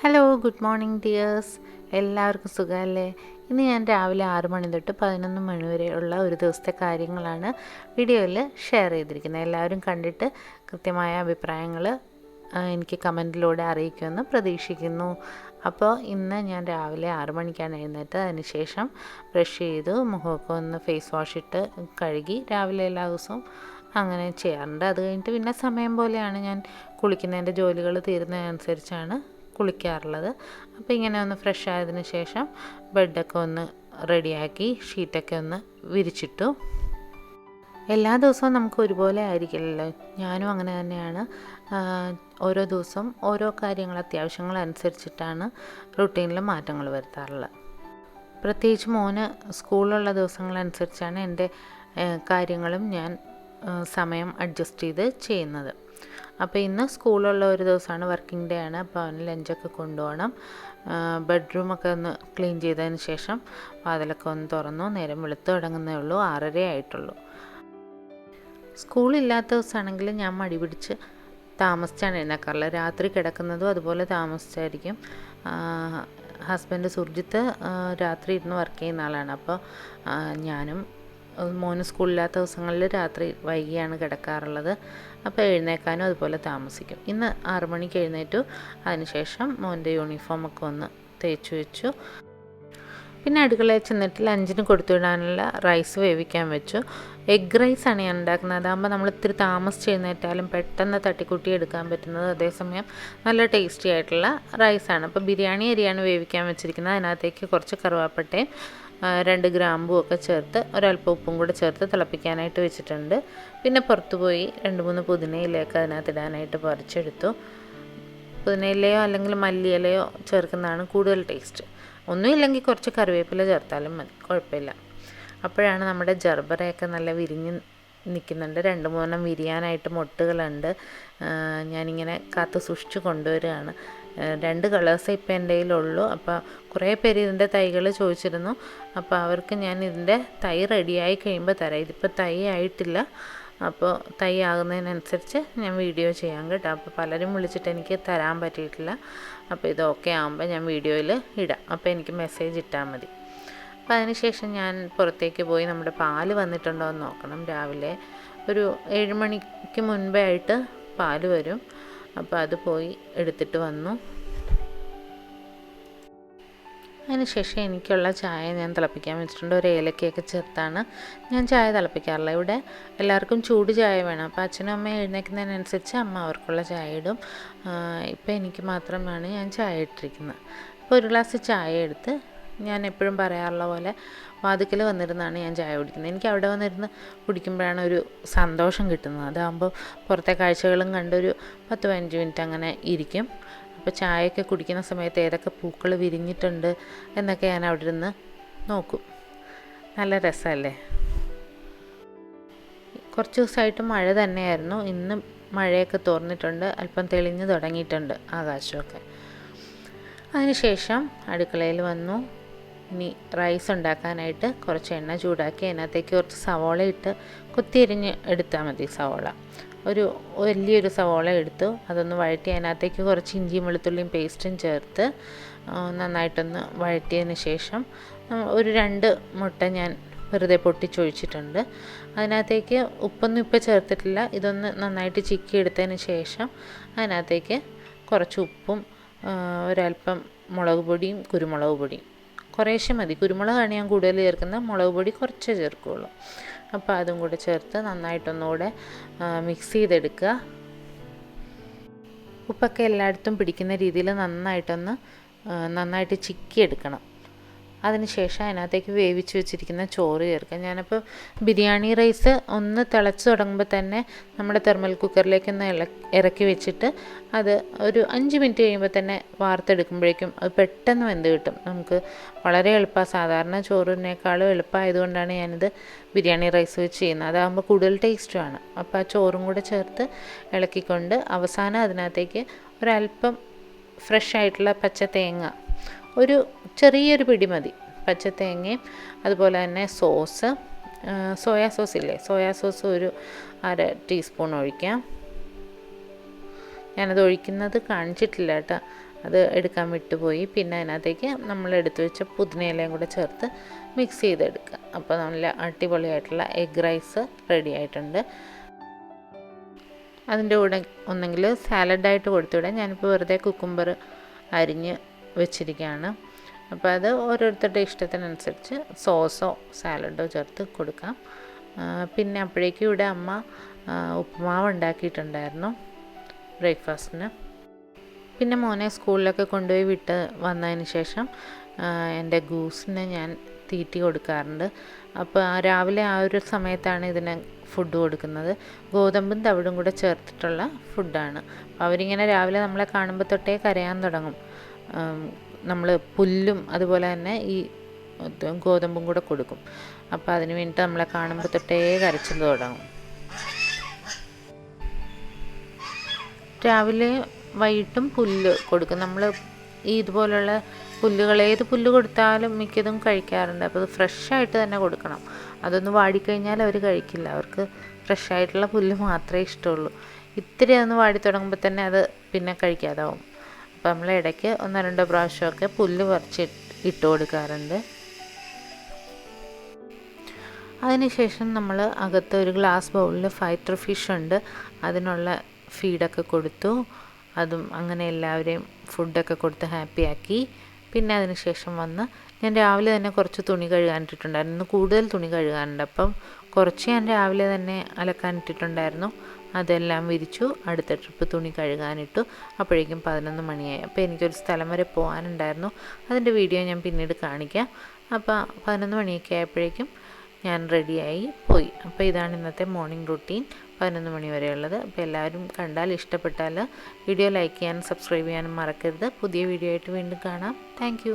Hello, good morning dears. എല്ലാവർക്കും സുഖമല്ലേ? ഇന്ന് ഞാൻ രാവിലെ 6 മണി തൊട്ട് 11 മണി വരെയുള്ള ഒരു ദിവസത്തെ കാര്യങ്ങളാണ് വീഡിയോയിൽ ഷെയർ ചെയ്തിരിക്കുന്നത്. എല്ലാവരും കണ്ടിട്ട് കൃത്യമായ അഭിപ്രായങ്ങൾ എനിക്ക് കമൻറ്റിലൂടെ അറിയിക്കുമെന്ന് പ്രതീക്ഷിക്കുന്നു. അപ്പോൾ ഇന്ന് ഞാൻ രാവിലെ 6 മണിക്കാണ് എഴുന്നേറ്റ്. അതിനുശേഷം ബ്രഷ് ചെയ്തു, മുഖമൊക്കെ ഒന്ന് ഫേസ് വാഷ് ഇട്ട് കഴുകി രാവിലെ എല്ലാ ദിവസവും അങ്ങനെ ചെയ്യാറുണ്ട്. അത് കഴിഞ്ഞിട്ട് പിന്നെ സമയം പോലെയാണ് ഞാൻ കുളിക്കുന്നതിൻ്റെ ജോലികൾ തീരുന്നതനുസരിച്ചാണ് കുളിക്കാറുള്ളത്. അപ്പോൾ ഇങ്ങനെ ഒന്ന് ഫ്രഷ് ആയതിനു ശേഷം ബെഡൊക്കെ ഒന്ന് റെഡിയാക്കി ഷീറ്റൊക്കെ ഒന്ന് വിരിച്ചിട്ടു. എല്ലാ ദിവസവും നമുക്ക് ഒരുപോലെ ആയിരിക്കില്ലല്ലോ. ഞാനും അങ്ങനെ തന്നെയാണ്. ഓരോ ദിവസവും ഓരോ കാര്യങ്ങൾ അത്യാവശ്യങ്ങൾ അനുസരിച്ചിട്ടാണ് റുട്ടീനിൽ മാറ്റങ്ങൾ വരുത്താറുള്ളത്. പ്രത്യേകിച്ച് മോന് സ്കൂളിലുള്ള ദിവസങ്ങളനുസരിച്ചാണ് എൻ്റെ കാര്യങ്ങളും ഞാൻ സമയം അഡ്ജസ്റ്റ് ചെയ്ത് ചെയ്യുന്നത്. അപ്പോൾ ഇന്ന് സ്കൂളുള്ള ഒരു ദിവസമാണ്, വർക്കിംഗ് ഡേ ആണ്. അപ്പോൾ അവന് ലഞ്ചൊക്കെ കൊണ്ടുപോകണം. ബെഡ്റൂമൊക്കെ ഒന്ന് ക്ലീൻ ചെയ്തതിന് ശേഷം വാതിലൊക്കെ ഒന്ന് തുറന്നു. നേരം വെളുത്ത് തുടങ്ങുന്നേ ഉള്ളൂ, 6:30 ആയിട്ടുള്ളൂ. സ്കൂളില്ലാത്ത ദിവസമാണെങ്കിൽ ഞാൻ മടി പിടിച്ച് താമസിച്ചാണ് എഴുന്നേക്കാറുള്ളത്. രാത്രി കിടക്കുന്നതും അതുപോലെ താമസിച്ചായിരിക്കും. ഹസ്ബൻഡ് സുർജിത്ത് രാത്രി ഇരുന്ന് വർക്ക് ചെയ്യുന്ന ആളാണ്. അപ്പോൾ ഞാനും മോന് സ്കൂളില്ലാത്ത ദിവസങ്ങളിൽ രാത്രി വൈകിയാണ് കിടക്കാറുള്ളത്. അപ്പോൾ എഴുന്നേക്കാനും അതുപോലെ താമസിക്കും. ഇന്ന് 6 മണിക്ക് എഴുന്നേറ്റു. അതിനുശേഷം മോൻ്റെ യൂണിഫോമൊക്കെ ഒന്ന് തേച്ച് വെച്ചു. പിന്നെ അടുക്കളയിൽ ചെന്നിട്ട് ലഞ്ചിന് കൊടുത്തുവിടാനുള്ള റൈസ് വേവിക്കാൻ വെച്ചു. എഗ് റൈസാണ് ഞാൻ ഉണ്ടാക്കുന്നത്. അതാകുമ്പോൾ നമ്മൾ ഇത്തിരി താമസിച്ച് എഴുന്നേറ്റാലും പെട്ടെന്ന് തട്ടിക്കൂട്ടി എടുക്കാൻ പറ്റുന്നത്, അതേസമയം നല്ല ടേസ്റ്റി ആയിട്ടുള്ള റൈസാണ്. അപ്പോൾ ബിരിയാണി അരിയാണ് വേവിക്കാൻ വെച്ചിരിക്കുന്നത്. അതിനകത്തേക്ക് കുറച്ച് കറുവാപ്പട്ടയും 2 ഗ്രാമ്പും ഒക്കെ ചേർത്ത് ഒരല്പം ഉപ്പും കൂടെ ചേർത്ത് തിളപ്പിക്കാനായിട്ട് വെച്ചിട്ടുണ്ട്. പിന്നെ പുറത്ത് പോയി 2-3 പുതിനയിലയൊക്കെ അതിനകത്ത് ഇടാനായിട്ട് പറിച്ചെടുത്തു. പുതിനയിലയോ അല്ലെങ്കിൽ മല്ലിയിലയോ ചേർക്കുന്നതാണ് കൂടുതൽ ടേസ്റ്റ്. ഒന്നുമില്ലെങ്കിൽ കുറച്ച് കറിവേപ്പില ചേർത്താലും മതി, കുഴപ്പമില്ല. അപ്പോഴാണ് നമ്മുടെ ജർബറയൊക്കെ നല്ല വിരിഞ്ഞ് നിൽക്കുന്നുണ്ട്. 2-3 വിരിയാനായിട്ട് മൊട്ടുകളുണ്ട്. ഞാനിങ്ങനെ കാത്തു സൂക്ഷിച്ച് കൊണ്ടുവരികയാണ്. 2 കളേഴ്സേ ഇപ്പം എൻ്റെ കയ്യിലുള്ളൂ. അപ്പോൾ കുറേ പേര് ഇതിൻ്റെ തൈകൾ ചോദിച്ചിരുന്നു. അപ്പോൾ അവർക്ക് ഞാൻ ഇതിൻ്റെ തൈ റെഡിയായി കഴിയുമ്പോൾ തരാം. ഇതിപ്പോൾ തൈ ആയിട്ടില്ല. അപ്പോൾ തൈ ആകുന്നതിനനുസരിച്ച് ഞാൻ വീഡിയോ ചെയ്യാം കേട്ടോ. അപ്പോൾ പലരും വിളിച്ചിട്ട് എനിക്ക് തരാൻ പറ്റിയിട്ടില്ല. അപ്പോൾ ഇത് ഓക്കെ ആകുമ്പോൾ ഞാൻ വീഡിയോയിൽ ഇടാം. അപ്പോൾ എനിക്ക് മെസ്സേജ് ഇട്ടാൽ മതി. അപ്പോൾ അതിനുശേഷം ഞാൻ പുറത്തേക്ക് പോയി നമ്മുടെ പാല് വന്നിട്ടുണ്ടോ എന്ന് നോക്കണം. രാവിലെ ഒരു 7 മണിക്ക് മുൻപേ ആയിട്ട് പാല് വരും. അപ്പോൾ അത് പോയി എടുത്തിട്ട് വന്നു. അതിനുശേഷം എനിക്കുള്ള ചായ ഞാൻ തിളപ്പിക്കാൻ വെച്ചിട്ടുണ്ട്. ഒരു ഏലക്കയൊക്കെ ചേർത്താണ് ഞാൻ ചായ തിളപ്പിക്കാറുള്ളത്. ഇവിടെ എല്ലാവർക്കും ചൂട് ചായ വേണം. അപ്പോൾ അച്ഛനും അമ്മയും എഴുന്നേൽക്കുന്നതിനനുസരിച്ച് അമ്മ അവർക്കുള്ള ചായ ഇടും. ഇപ്പോൾ എനിക്ക് മാത്രമാണ് ഞാൻ ചായ ഇട്ടിരിക്കുന്നത്. അപ്പോൾ ഒരു ഗ്ലാസ് ചായ എടുത്ത് ഞാൻ എപ്പോഴും പറയാറുള്ള പോലെ വാതിക്കൽ വന്നിരുന്നാണ് ഞാൻ ചായ കുടിക്കുന്നത്. എനിക്ക് അവിടെ വന്നിരുന്ന് കുടിക്കുമ്പോഴാണ് ഒരു സന്തോഷം കിട്ടുന്നത്. അതാകുമ്പോൾ പുറത്തെ കാഴ്ചകളും കണ്ടൊരു 10-15 മിനിറ്റ് അങ്ങനെ ഇരിക്കും. അപ്പോൾ ചായയൊക്കെ കുടിക്കുന്ന സമയത്ത് ഏതൊക്കെ പൂക്കൾ വിരിഞ്ഞിട്ടുണ്ട് എന്നൊക്കെ ഞാൻ അവിടെ ഇരുന്ന് നോക്കും. നല്ല രസമല്ലേ? കുറച്ച് ദിവസമായിട്ട് മഴ തന്നെയായിരുന്നു. ഇന്ന് മഴയൊക്കെ തോർന്നിട്ടുണ്ട്, അല്പം തെളിഞ്ഞ് തുടങ്ങിയിട്ടുണ്ട് ആകാശമൊക്കെ. അതിനുശേഷം അടുക്കളയിൽ വന്നു. ഇനി റൈസ് ഉണ്ടാക്കാനായിട്ട് കുറച്ച് എണ്ണ ചൂടാക്കി അതിനകത്തേക്ക് കുറച്ച് സവോള ഇട്ട് കുത്തിയരിഞ്ഞ് എടുത്താൽ മതി. സവോള ഒരു വലിയൊരു സവോള എടുത്തു. അതൊന്ന് വഴറ്റി അതിനകത്തേക്ക് കുറച്ച് ഇഞ്ചിയും വെളുത്തുള്ളിയും പേസ്റ്റും ചേർത്ത് നന്നായിട്ടൊന്ന് വഴറ്റിയതിന് ശേഷം ഒരു 2 മുട്ട ഞാൻ വെറുതെ പൊട്ടിച്ചൊഴിച്ചിട്ടുണ്ട്. അതിനകത്തേക്ക് ഉപ്പൊന്നും ഇപ്പോൾ ചേർത്തിട്ടില്ല. ഇതൊന്ന് നന്നായിട്ട് ചിക്കി എടുത്തതിന് ശേഷം അതിനകത്തേക്ക് കുറച്ച് ഉപ്പും ഒരല്പം മുളക് പൊടിയും കുരുമുളക് പൊടിയും കുറേശ്ശെ മതി. കുരുമുളകാണ് ഞാൻ കൂടുതൽ ചേർക്കുന്നത്, മുളക് പൊടി കുറച്ചേ ചേർക്കുകയുള്ളൂ. അപ്പോൾ അതും കൂടെ ചേർത്ത് നന്നായിട്ടൊന്നുകൂടെ മിക്സ് ചെയ്തെടുക്കുക. ഉപ്പൊക്കെ എല്ലായിടത്തും പിടിക്കുന്ന രീതിയിൽ നന്നായിട്ട് ചിക്കിയെടുക്കണം. അതിനുശേഷം അതിനകത്തേക്ക് വേവിച്ച് വെച്ചിരിക്കുന്ന ചോറ് ചേർക്കുക. ഞാനപ്പോൾ ബിരിയാണി റൈസ് ഒന്ന് തിളച്ച് തുടങ്ങുമ്പോൾ തന്നെ നമ്മുടെ തെർമൽ കുക്കറിലേക്കൊന്ന് ഇറക്കി വെച്ചിട്ട് അത് ഒരു 5 മിനിറ്റ് കഴിയുമ്പോൾ തന്നെ വാർത്തെടുക്കുമ്പോഴേക്കും അത് പെട്ടെന്ന് വെന്ത് കിട്ടും. നമുക്ക് വളരെ എളുപ്പമാണ്. സാധാരണ ചോറിനേക്കാളും എളുപ്പമായതുകൊണ്ടാണ് ഞാനിത് ബിരിയാണി റൈസ് വെച്ച് ചെയ്യുന്നത്. അതാകുമ്പോൾ കൂടുതൽ ടേസ്റ്റുമാണ്. അപ്പോൾ ആ ചോറും കൂടെ ചേർത്ത് ഇളക്കിക്കൊണ്ട് അവസാനം അതിനകത്തേക്ക് ഒരല്പം ഫ്രഷ് ആയിട്ടുള്ള പച്ച തേങ്ങ, ഒരു ചെറിയൊരു പിടി മതി, പച്ച തേങ്ങയും അതുപോലെ തന്നെ സോസ്, സോയാ സോസ് ഇല്ലേ, സോയാ സോസ് ഒരു 1/2 ടീസ്പൂൺ ഒഴിക്കാം. ഞാനത് ഒഴിക്കുന്നത് കാണിച്ചിട്ടില്ല കേട്ടോ. അത് എടുക്കാൻ വിട്ടുപോയി. പിന്നെ അതിനകത്തേക്ക് നമ്മൾ എടുത്തു വെച്ച പുതിനയിലയും കൂടെ ചേർത്ത് മിക്സ് ചെയ്തെടുക്കുക. അപ്പോൾ നല്ല അടിപൊളിയായിട്ടുള്ള എഗ് റൈസ് റെഡി ആയിട്ടുണ്ട്. അതിൻ്റെ കൂടെ ഒന്നെങ്കിൽ സാലഡായിട്ട് കൊടുത്തുവിടാം. ഞാനിപ്പോൾ വെറുതെ കുക്കുംബർ അരിഞ്ഞ് വെച്ചിരിക്കുകയാണ്. അപ്പോൾ അത് ഓരോരുത്തരുടെ ഇഷ്ടത്തിനനുസരിച്ച് സോസോ സാലഡോ ചേർത്ത് കൊടുക്കാം. പിന്നെ അപ്പോഴേക്കും ഇവിടെ അമ്മ ഉപ്പുമാവ് ഉണ്ടാക്കിയിട്ടുണ്ടായിരുന്നു ബ്രേക്ക്ഫാസ്റ്റിന്. പിന്നെ മോനെ സ്കൂളിലൊക്കെ കൊണ്ടുപോയി വിട്ട് വന്നതിന് ശേഷം എൻ്റെ ഗൂസിന് ഞാൻ തീറ്റി കൊടുക്കാറുണ്ട്. അപ്പോൾ രാവിലെ ആ ഒരു സമയത്താണ് ഇതിന് ഫുഡ് കൊടുക്കുന്നത്. ഗോതമ്പും തവിടും കൂടെ ചേർത്തിട്ടുള്ള ഫുഡാണ്. അപ്പോൾ അവരിങ്ങനെ രാവിലെ നമ്മളെ കാണുമ്പോൾ തൊട്ടേ കരയാൻ തുടങ്ങും. നമ്മൾ പുല്ലും അതുപോലെ തന്നെ ഈ ഗോതമ്പും കൂടെ കൊടുക്കും. അപ്പോൾ അതിന് വേണ്ടിയിട്ട് നമ്മളെ കാണുമ്പോൾ തൊട്ടേ കരച്ചിൽ തുടങ്ങും. രാവിലെ വൈകിട്ടും പുല്ല് കൊടുക്കും. നമ്മൾ ഈ ഇതുപോലുള്ള പുല്ലുകൾ ഏത് പുല്ല് കൊടുത്താലും മിക്കതും കഴിക്കാറുണ്ട്. അപ്പോൾ അത് ഫ്രഷായിട്ട് തന്നെ കൊടുക്കണം. അതൊന്ന് വാടിക്കഴിഞ്ഞാൽ അവർ കഴിക്കില്ല. അവർക്ക് ഫ്രഷായിട്ടുള്ള പുല്ല് മാത്രമേ ഇഷ്ടമുള്ളൂ. ഇത്തിരി ഒന്ന് വാടി തുടങ്ങുമ്പോൾ തന്നെ അത് പിന്നെ കഴിക്കാതാവും. അപ്പോൾ നമ്മൾ ഇടയ്ക്ക് 1-2 പ്രാവശ്യമൊക്കെ പുല്ല് പറിച്ച് ഇട്ട് കൊടുക്കാറുണ്ട്. അതിനുശേഷം നമ്മൾ അകത്ത് ഒരു ഗ്ലാസ് ബൗളിൽ ഫൈറ്റർ ഫിഷ് ഉണ്ട്, അതിനുള്ള ഫീഡൊക്കെ കൊടുത്തു. അതും അങ്ങനെ എല്ലാവരെയും ഫുഡൊക്കെ കൊടുത്ത് ഹാപ്പിയാക്കി. പിന്നെ അതിന് ശേഷം വന്ന് ഞാൻ രാവിലെ തന്നെ കുറച്ച് തുണി കഴുകാനിട്ടിട്ടുണ്ടായിരുന്നു. ഇന്ന് കൂടുതൽ തുണി കഴുകാനുണ്ട്. അപ്പം കുറച്ച് ഞാൻ രാവിലെ തന്നെ അലക്കാനിട്ടിട്ടുണ്ടായിരുന്നു. അതെല്ലാം വിരിച്ചു. അടുത്ത ട്രിപ്പ് തുണി കഴുകാനിട്ടു. അപ്പോഴേക്കും 11 മണിയായി. അപ്പോൾ എനിക്കൊരു സ്ഥലം വരെ പോകാനുണ്ടായിരുന്നു. അതിൻ്റെ വീഡിയോ ഞാൻ പിന്നീട് കാണിക്കാം. അപ്പോൾ 11 മണിയൊക്കെ ആയപ്പോഴേക്കും ഞാൻ റെഡിയായി പോയി. അപ്പോൾ ഇതാണ് ഇന്നത്തെ മോർണിംഗ് റുട്ടീൻ, 11 മണി വരെയുള്ളത്. അപ്പോൾ എല്ലാവരും കണ്ടാൽ ഇഷ്ടപ്പെട്ടാൽ വീഡിയോ ലൈക്ക് ചെയ്യാനും സബ്സ്ക്രൈബ് ചെയ്യാനും മറക്കരുത്. പുതിയ വീഡിയോ ആയിട്ട് വീണ്ടും കാണാം. താങ്ക്